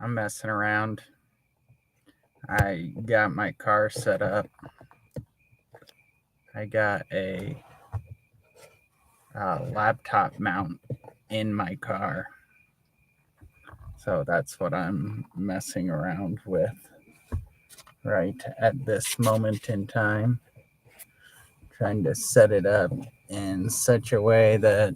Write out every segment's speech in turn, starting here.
I'm messing around. I got my car set up. I got a laptop mount in my car. So that's what I'm messing around with right at this moment in time. Trying to set it up in such a way that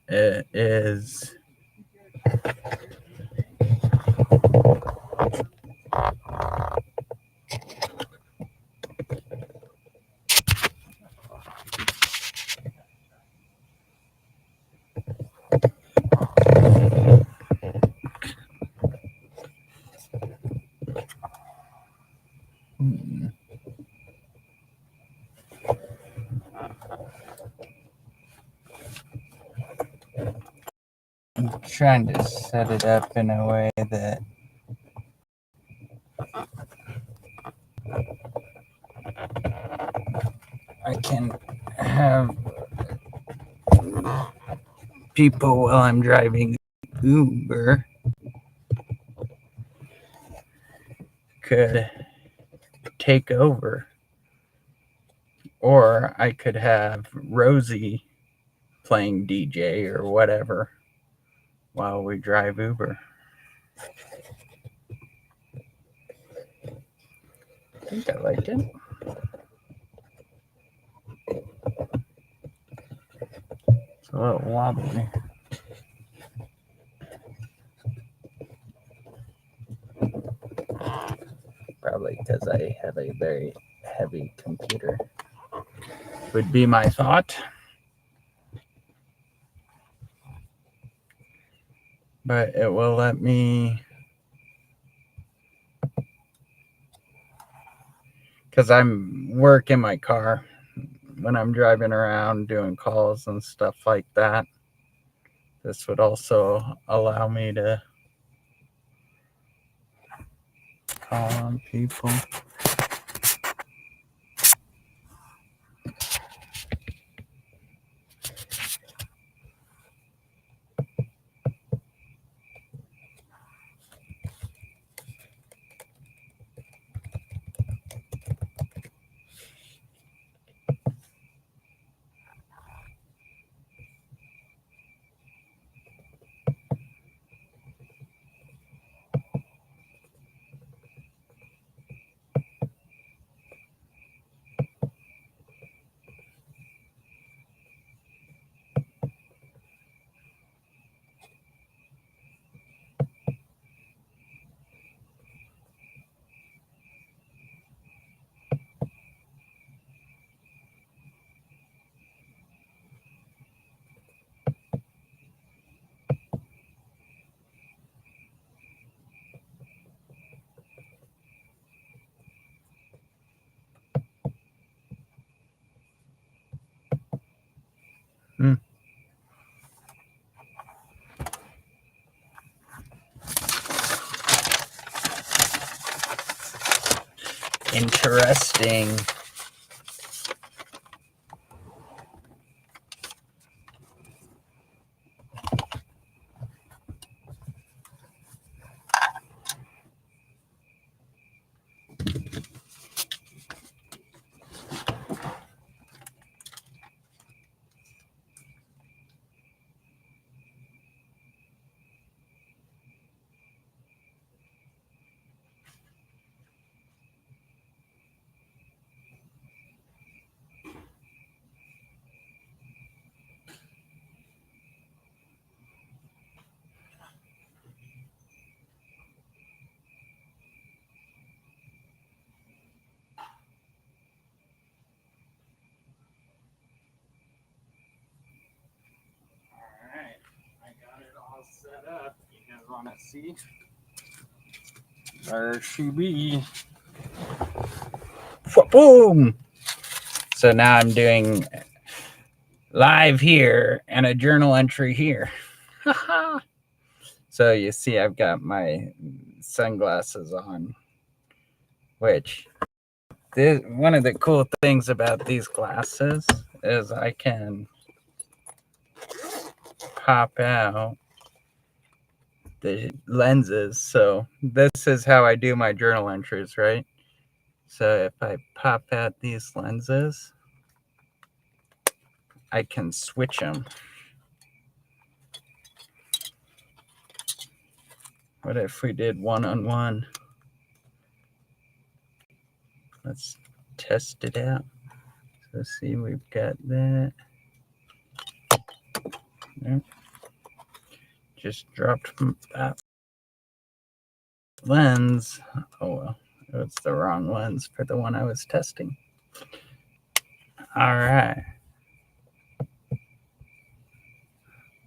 it is I'm trying to set it up in a way that I can have people while I'm driving Uber could take over, or I could have Rosie playing DJ or whatever while we drive Uber. I think I like it. It's a little wobbly. Probably because I have a very heavy computer. Would be my thought. But it will let me, because I'm working my car when I'm driving around doing calls and stuff like that. This would also allow me to call on people. Hmm. Interesting. All right, I got it all set up. You guys want to see? There she be. Boom! So now I'm doing live here and a journal entry here. So you see, I've got my sunglasses on, which one of the cool things about these glasses is I can pop out the lenses. So this is how I do my journal entries, right? So if I pop out these lenses, I can switch them. What if we did one-on-one? Let's test it out. So see, we've got that. There. Just dropped that lens. Oh well, it's the wrong lens for the one I was testing. All right.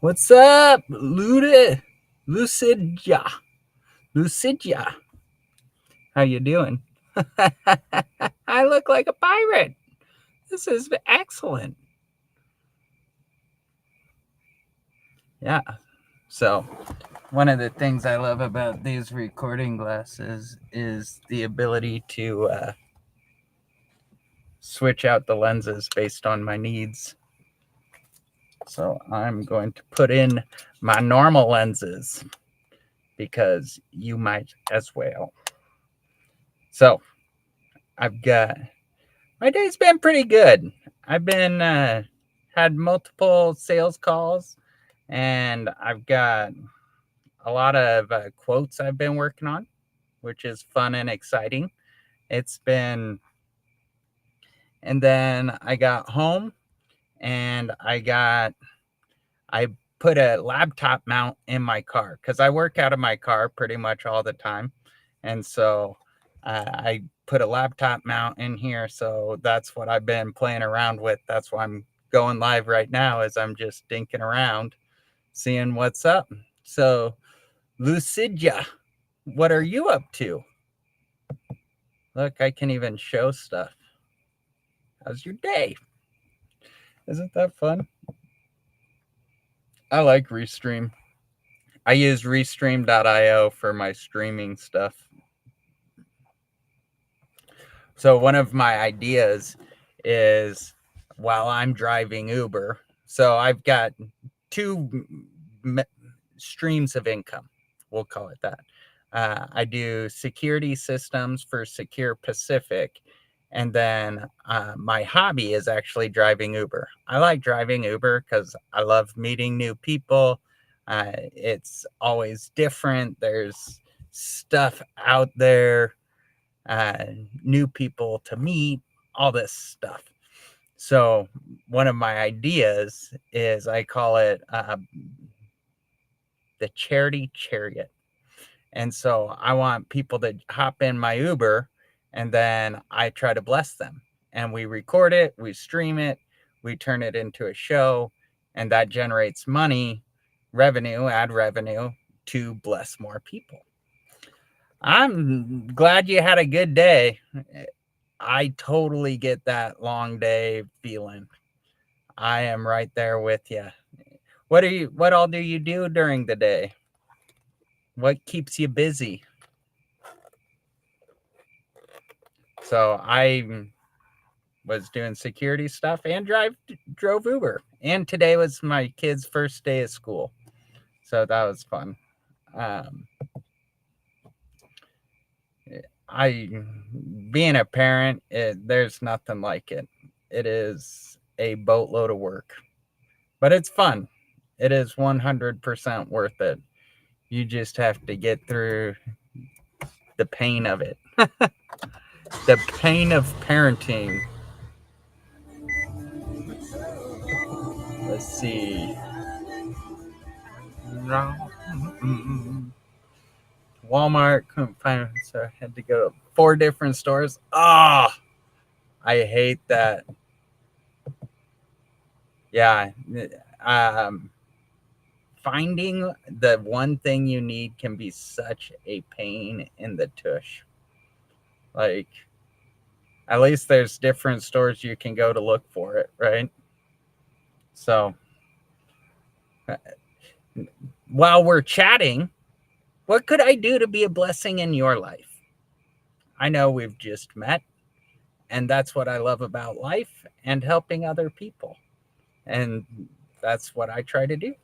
What's up, Lucidja? Lucidja. How you doing? I look like a pirate. This is excellent. Yeah. So one of the things I love about these recording glasses is the ability to switch out the lenses based on my needs. So I'm going to put in my normal lenses because you might as well. So I've got, my day's been pretty good. I've been had multiple sales calls, and I've got a lot of quotes I've been working on, which is fun and exciting. It's been, and then I got home and I put a laptop mount in my car because I work out of my car pretty much all the time. And so I put a laptop mount in here. So that's what I've been playing around with. That's why I'm going live right now, is I'm just dinking around, seeing what's up. So Lucidja, what are you up to? Look, I can even show stuff. How's your day? Isn't that fun? I like Restream. I use Restream.io for my streaming stuff. So one of my ideas is, while I'm driving Uber, so I've got two streams of income. We'll call it that. I do security systems for Secure Pacific. And then my hobby is actually driving Uber. I like driving Uber because I love meeting new people. It's always different. There's stuff out there, new people to meet, all this stuff. So one of my ideas is, I call it the Charity Chariot. And so I want people to hop in my Uber, and then I try to bless them. And we record it, we stream it, we turn it into a show, and that generates money, revenue, ad revenue, to bless more people. I'm glad you had a good day. I totally get that long day feeling. I am right there with you. What all do you do during the day? What keeps you busy? So I was doing security stuff and drove Uber. And today was my kid's first day of school. So that was fun. Being a parent, there's nothing like it. It is a boatload of work, but it's fun. It is 100% worth it. You just have to get through the pain of it. The pain of parenting. Let's see. Walmart, couldn't find it, so I had to go to 4 different stores. I hate that. Yeah. Finding the one thing you need can be such a pain in the tush. Like, at least there's different stores you can go to look for it, right? So while we're chatting, what could I do to be a blessing in your life? I know we've just met, and that's what I love about life and helping other people. And that's what I try to do.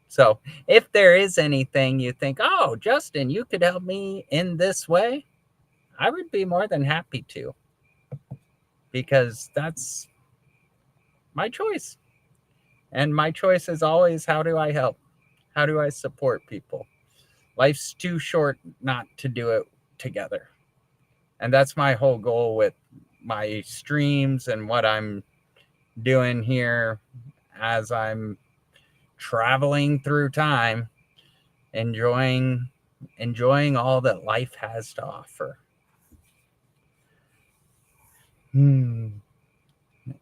So if there is anything you think, oh, Justin, you could help me in this way, I would be more than happy to, because that's my choice. And my choice is always, how do I help? How do I support people? Life's too short not to do it together. And that's my whole goal with my streams and what I'm doing here as I'm traveling through time, enjoying all that life has to offer. I'm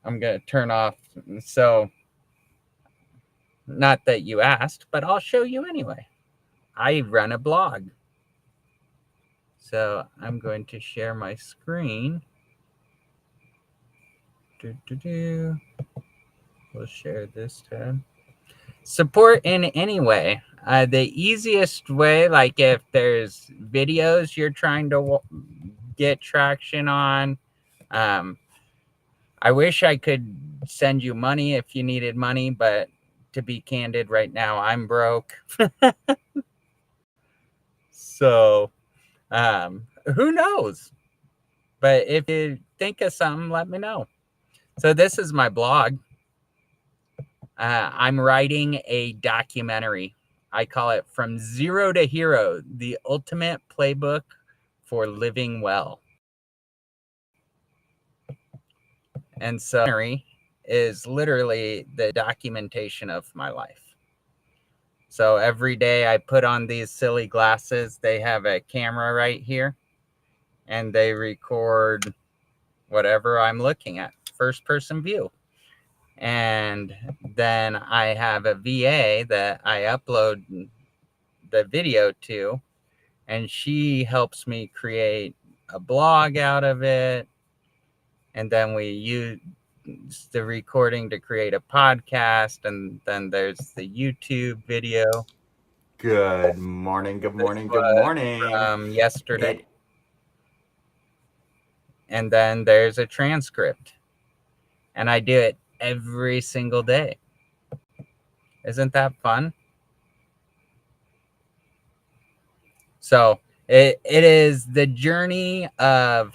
going to turn off. So, not that you asked, but I'll show you anyway. I run a blog. So I'm going to share my screen. We'll share this tab. Support in any way. The easiest way, like if there's videos you're trying to get traction on, I wish I could send you money if you needed money, but to be candid, right now I'm broke. So who knows? But if you think of something, let me know. So this is my blog. I'm writing a documentary. I call it From Zero to Hero, the ultimate playbook for living well. And so is literally the documentation of my life. So every day I put on these silly glasses. They have a camera right here, and they record whatever I'm looking at, first person view. And then I have a VA that I upload the video to, and she helps me create a blog out of it. And then we use the recording to create a podcast, and then there's the YouTube video. Good morning, good morning, good morning. Yesterday. And then there's a transcript. And I do it every single day. Isn't that fun? So it is the journey of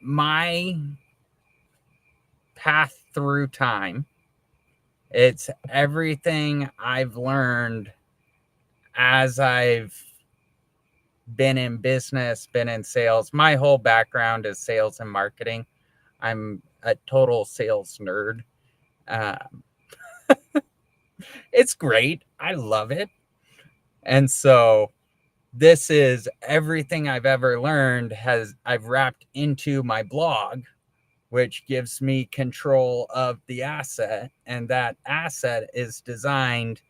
my path through time. It's everything I've learned as I've been in business, been in sales. My whole background is sales and marketing. I'm a total sales nerd. It's great. I love it. And so this is everything I've ever learned I've wrapped into my blog, which gives me control of the asset. And that asset is designed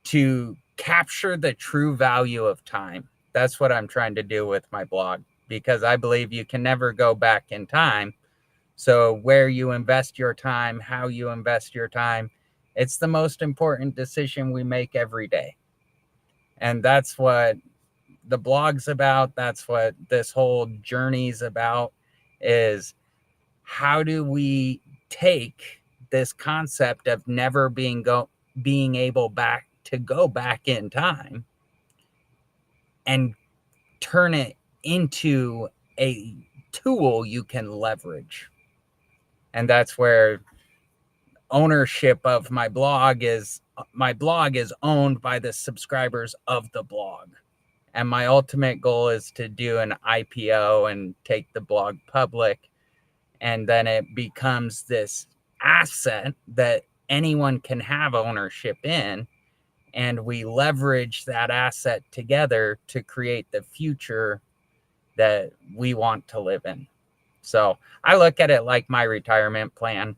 to capture the true value of time. That's what I'm trying to do with my blog, because I believe you can never go back in time. So where you invest your time, how you invest your time, it's the most important decision we make every day. And that's what the blog's about. That's what this whole journey's about, is how do we take this concept of never being able to go back in time and turn it into a tool you can leverage. And that's where ownership of my blog is owned by the subscribers of the blog. And my ultimate goal is to do an IPO and take the blog public. And then it becomes this asset that anyone can have ownership in. And we leverage that asset together to create the future that we want to live in. So I look at it like my retirement plan.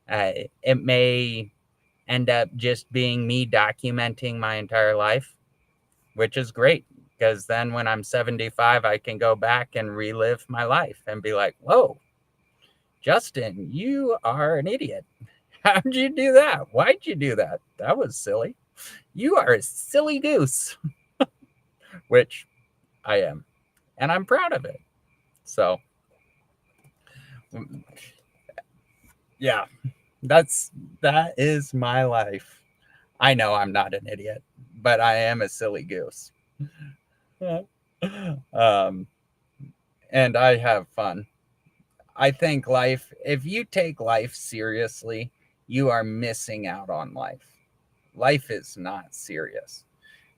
It may end up just being me documenting my entire life, which is great, because then when I'm 75, I can go back and relive my life and be like, whoa, Justin, you are an idiot. How'd you do that? Why'd you do that? That was silly. You are a silly goose, which I am, and I'm proud of it. So, yeah. That is my life. I know I'm not an idiot, but I am a silly goose. um, and I have fun. I think life, if you take life seriously, you are missing out on life. Life is not serious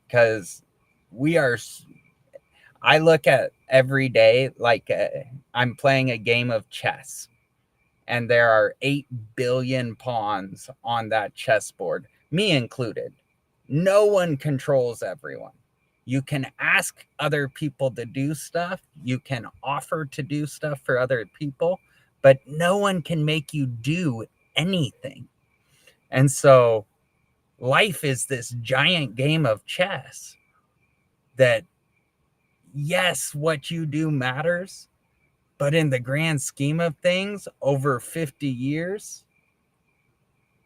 because we are. I look at every day like I'm playing a game of chess, and there are 8 billion pawns on that chessboard, me included. No one controls everyone. You can ask other people to do stuff, you can offer to do stuff for other people, but no one can make you do anything. And so life is this giant game of chess that, yes, what you do matters, but in the grand scheme of things, over 50 years,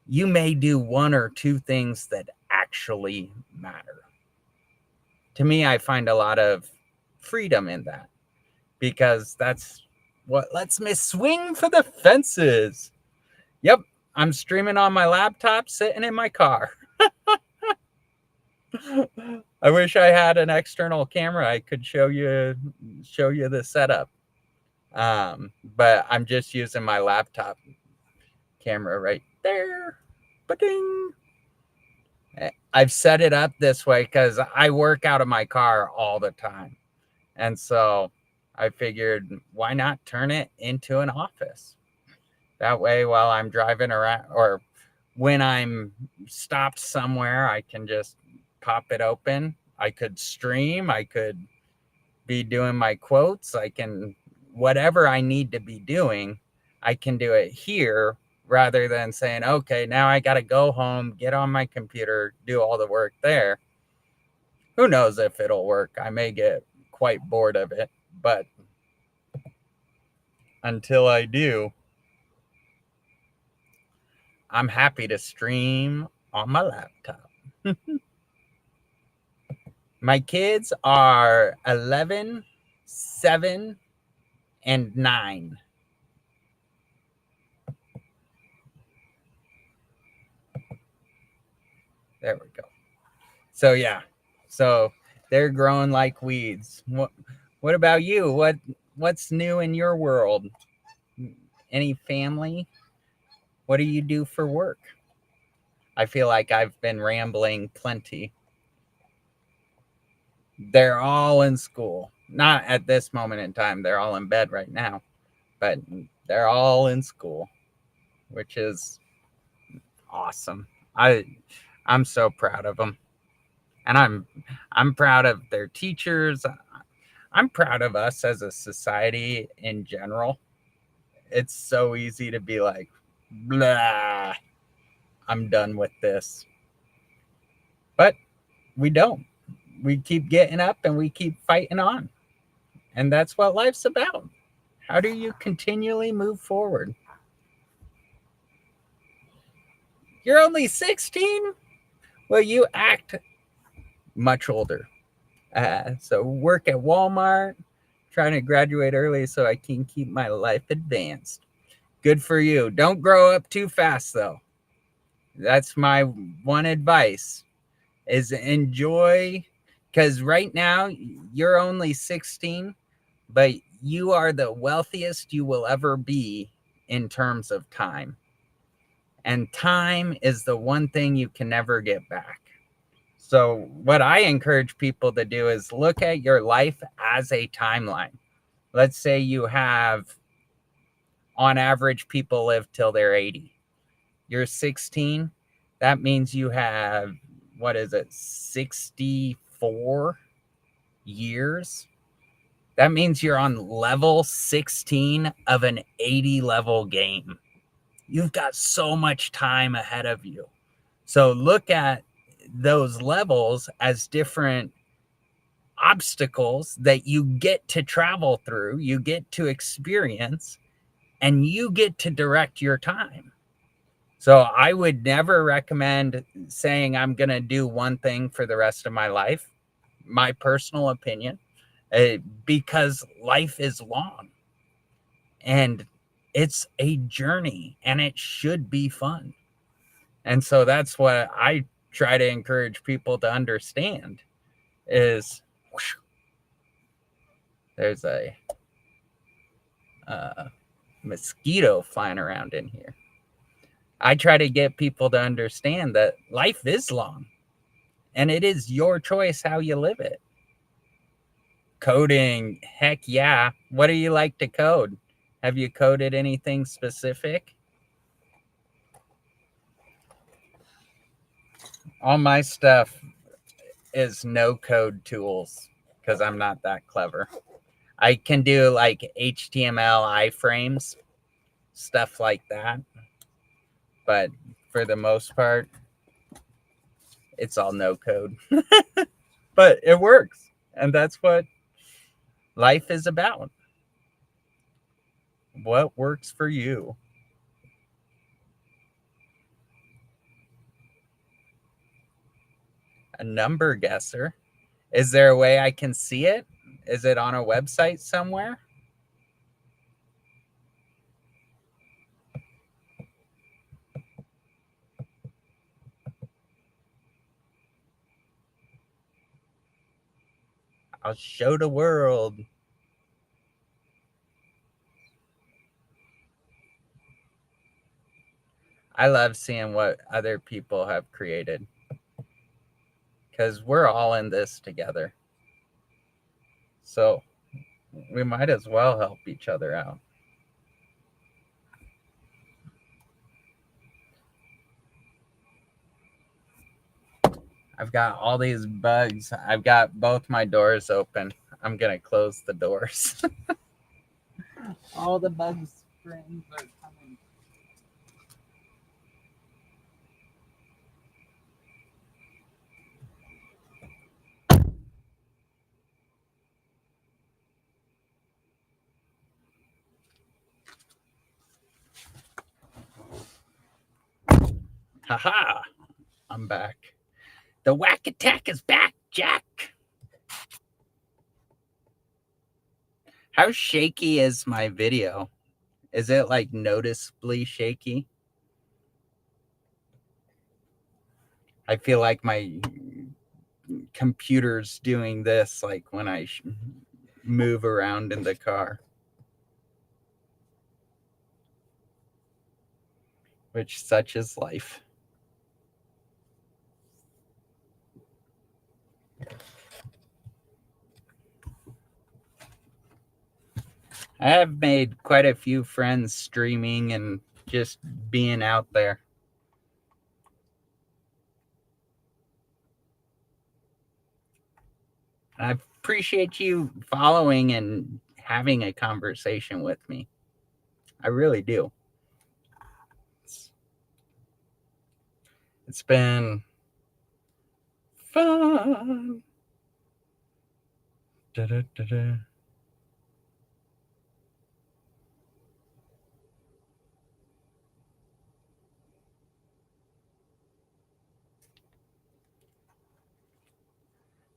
you may do one or two things that actually matter. To me, I find a lot of freedom in that because that's what lets me swing for the fences. Yep, I'm streaming on my laptop sitting in my car. I wish I had an external camera I could show you the setup. But I'm just using my laptop camera right there. Ba-ding. I've set it up this way because I work out of my car all the time. And so I figured, why not turn it into an office? That way, while I'm driving around or when I'm stopped somewhere, I can just pop it open. I could stream. I could be doing my quotes. I can, whatever I need to be doing, I can do it here rather than saying, okay, now I got to go home, get on my computer, do all the work there. Who knows if it'll work? I may get quite bored of it, but until I do, I'm happy to stream on my laptop. My kids are 11, 7, and 9. There we go. So yeah, so they're growing like weeds. What about you? What's new in your world? Any family? What do you do for work? I feel like I've been rambling plenty. They're all in school. Not at this moment in time. They're all in bed right now, but they're all in school, which is awesome. I'm so proud of them. And I'm proud of their teachers. I'm proud of us as a society in general. It's so easy to be like, blah, I'm done with this. But we don't. We keep getting up and we keep fighting on. And that's what life's about. How do you continually move forward? You're only 16? Well, you act much older. So work at Walmart, trying to graduate early so I can keep my life advanced. Good for you. Don't grow up too fast, though. That's my one advice is enjoy, because right now you're only 16, but you are the wealthiest you will ever be in terms of time. And time is the one thing you can never get back. So what I encourage people to do is look at your life as a timeline. Let's say you have, on average, people live till they're 80. You're 16. That means you have, 64 years. That means you're on level 16 of an 80 level game. You've got so much time ahead of you. So look at those levels as different obstacles that you get to travel through, you get to experience, and you get to direct your time. So I would never recommend saying I'm going to do one thing for the rest of my life, my personal opinion, because life is long. And It's a journey and it should be fun. And so that's what I try to encourage people to understand is whoosh, there's a mosquito flying around in here. I try to get people to understand that life is long and it is your choice how you live it. Coding, heck yeah. What do you like to code? Have you coded anything specific? All my stuff is no code tools because I'm not that clever. I can do like HTML iframes, stuff like that. But for the most part, it's all no code. But it works. And that's what life is about. What works for you? A number guesser. Is there a way I can see it? Is it on a website somewhere? I'll show the world. I love seeing what other people have created because we're all in this together. So we might as well help each other out. I've got all these bugs. I've got both my doors open. I'm going to close the doors. All the bugs friends are coming. Haha, I'm back. The whack attack is back, Jack. How shaky is my video? Is it like noticeably shaky? I feel like my computer's doing this like when I move around in the car. Which such is life. I have made quite a few friends streaming and just being out there. I appreciate you following and having a conversation with me. I really do. It's been fun. Da-da-da-da.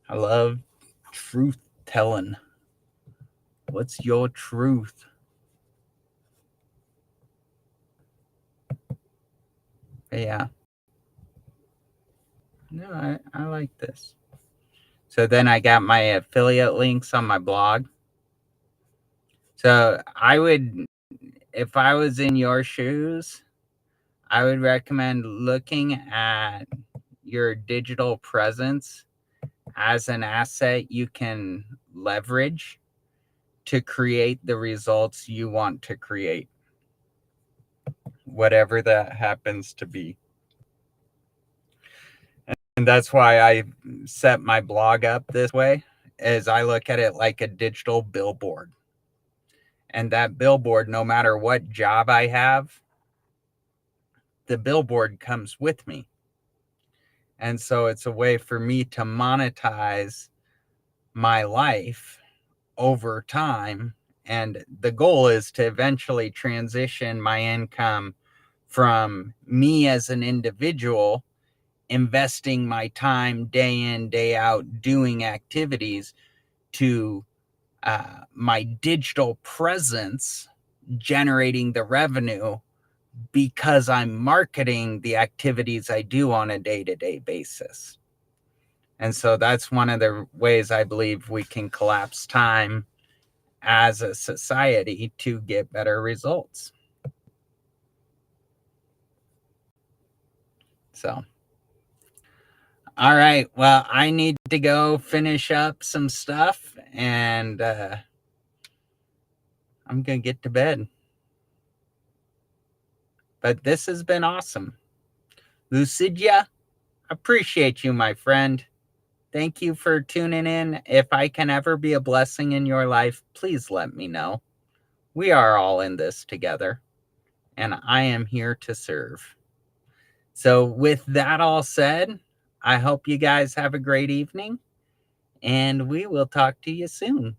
I love truth telling. What's your truth? Yeah. No, I like this. So then I got my affiliate links on my blog. So I would, if I was in your shoes, I would recommend looking at your digital presence as an asset you can leverage to create the results you want to create, whatever that happens to be. And that's why I set my blog up this way, is I look at it like a digital billboard. And that billboard, no matter what job I have, the billboard comes with me. And so it's a way for me to monetize my life over time. And the goal is to eventually transition my income from me as an individual investing my time day in, day out, doing activities, to my digital presence generating the revenue because I'm marketing the activities I do on a day-to-day basis. And so that's one of the ways I believe we can collapse time as a society to get better results. So, all right. Well, I need to go finish up some stuff, and I'm going to get to bed. But this has been awesome. Lucidia, appreciate you, my friend. Thank you for tuning in. If I can ever be a blessing in your life, please let me know. We are all in this together, and I am here to serve. So with that all said, I hope you guys have a great evening, and we will talk to you soon.